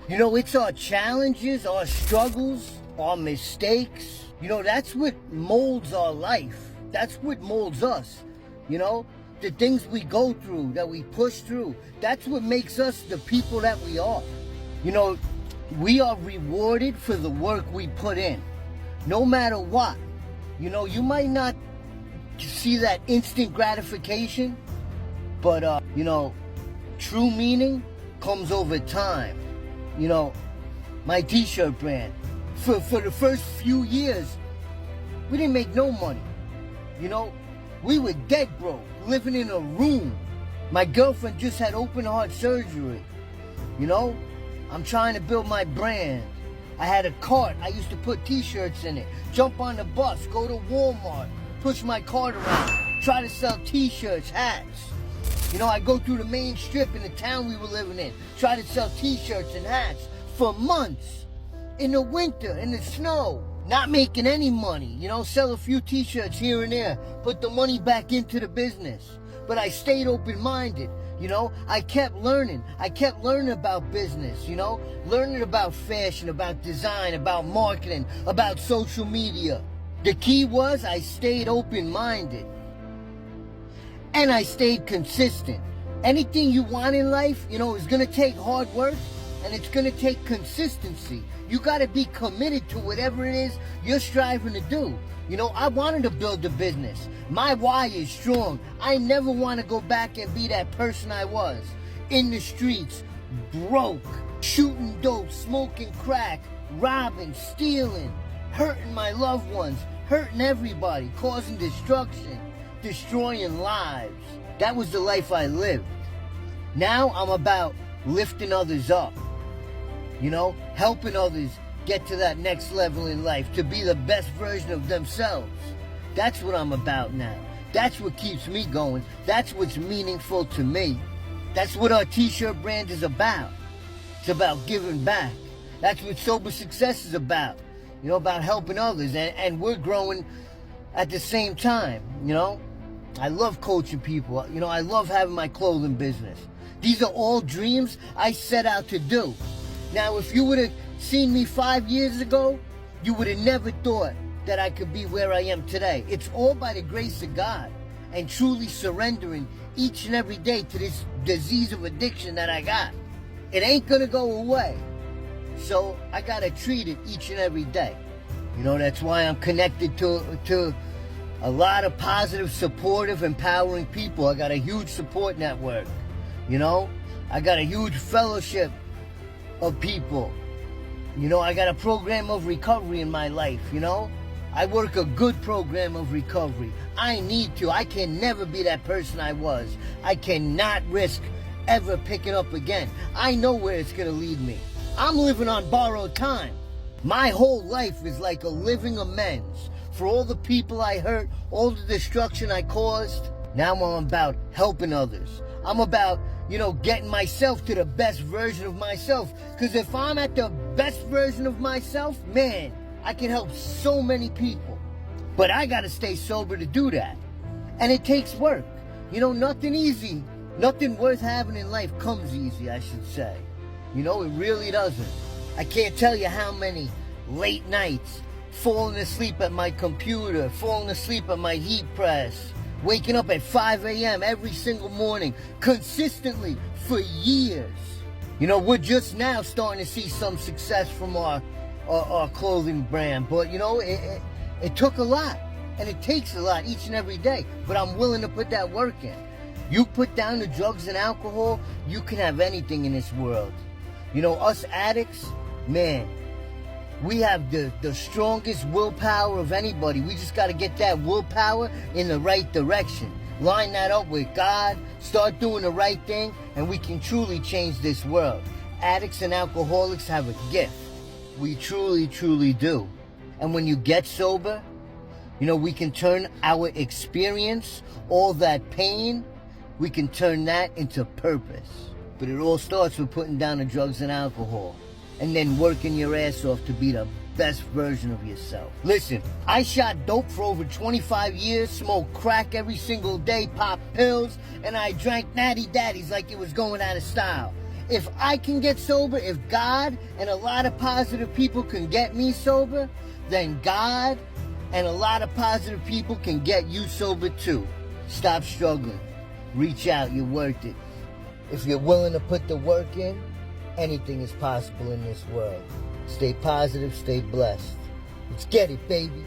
You know, it's our challenges, our struggles, our mistakes. You know, that's what molds our life. That's what molds us. You know, the things we go through, that we push through, that's what makes us the people that we are. You know, we are rewarded for the work we put in, no matter what. You know, you might not see that instant gratification, but, you know, true meaning comes over time. You know, my t-shirt brand, for the first few years, we didn't make no money. You know, we were dead broke, living in a room. My girlfriend just had open heart surgery. You know, I'm trying to build my brand. I had a cart, I used to put t-shirts in it, jump on the bus, go to Walmart, push my cart around, try to sell t-shirts, hats. You know, I go through the main strip in the town we were living in, try to sell t-shirts and hats for months. In the winter, in the snow, not making any money. You know, sell a few t-shirts here and there, put the money back into the business. But I stayed open-minded. You know, I kept learning. I kept learning about business, you know, learning about fashion, about design, about marketing, about social media. The key was I stayed open-minded. And I stayed consistent. Anything you want in life, you know, is going to take hard work and it's going to take consistency. You got to be committed to whatever it is you're striving to do. You know, I wanted to build a business. My why is strong. I never want to go back and be that person I was. In the streets, broke, shooting dope, smoking crack, robbing, stealing, hurting my loved ones, hurting everybody, causing destruction, destroying lives. That was the life I lived. Now I'm about lifting others up. You know, helping others get to that next level in life, to be the best version of themselves. That's what I'm about now. That's what keeps me going. That's what's meaningful to me. That's what our t-shirt brand is about. It's about giving back. That's what SoberSuccess is about. You know, about helping others. And we're growing at the same time, you know. I love coaching people. You know, I love having my clothing business. These are all dreams I set out to do. Now, if you would have seen me 5 years ago, you would have never thought that I could be where I am today. It's all by the grace of God and truly surrendering each and every day to this disease of addiction that I got. It ain't gonna go away. So I gotta treat it each and every day. You know, that's why I'm connected to a lot of positive, supportive, empowering people. I got a huge support network. You know, I got a huge fellowship of people. You know, I got a program of recovery in my life, you know. I work a good program of recovery. I need to. I can never be that person I was. I cannot risk ever picking up again. I know where it's going to lead me. I'm living on borrowed time. My whole life is like a living amends for all the people I hurt, all the destruction I caused. Now I'm about helping others. I'm about, you know, getting myself to the best version of myself. Because if I'm at the best version of myself, man, I can help so many people. But I got to stay sober to do that. And it takes work. You know, nothing easy, nothing worth having in life comes easy, I should say. You know, it really doesn't. I can't tell you how many late nights, falling asleep at my computer, falling asleep at my heat press, waking up at 5 a.m. every single morning, consistently for years. You know, we're just now starting to see some success from our clothing brand. But, you know, it took a lot. And it takes a lot each and every day. But I'm willing to put that work in. You put down the drugs and alcohol, you can have anything in this world. You know, us addicts, man, we have the strongest willpower of anybody. We just got to get that willpower in the right direction. Line that up with God, start doing the right thing, and we can truly change this world. Addicts and alcoholics have a gift. We truly, truly do. And when you get sober, you know, we can turn our experience, all that pain, we can turn that into purpose. But it all starts with putting down the drugs and alcohol. And then working your ass off to be the best version of yourself. Listen, I shot dope for over 25 years, smoked crack every single day, popped pills, and I drank natty daddies like it was going out of style. If I can get sober, if God and a lot of positive people can get me sober, then God and a lot of positive people can get you sober too. Stop struggling. Reach out. You're worth it. If you're willing to put the work in, anything is possible in this world. Stay positive, stay blessed. Let's get it, baby.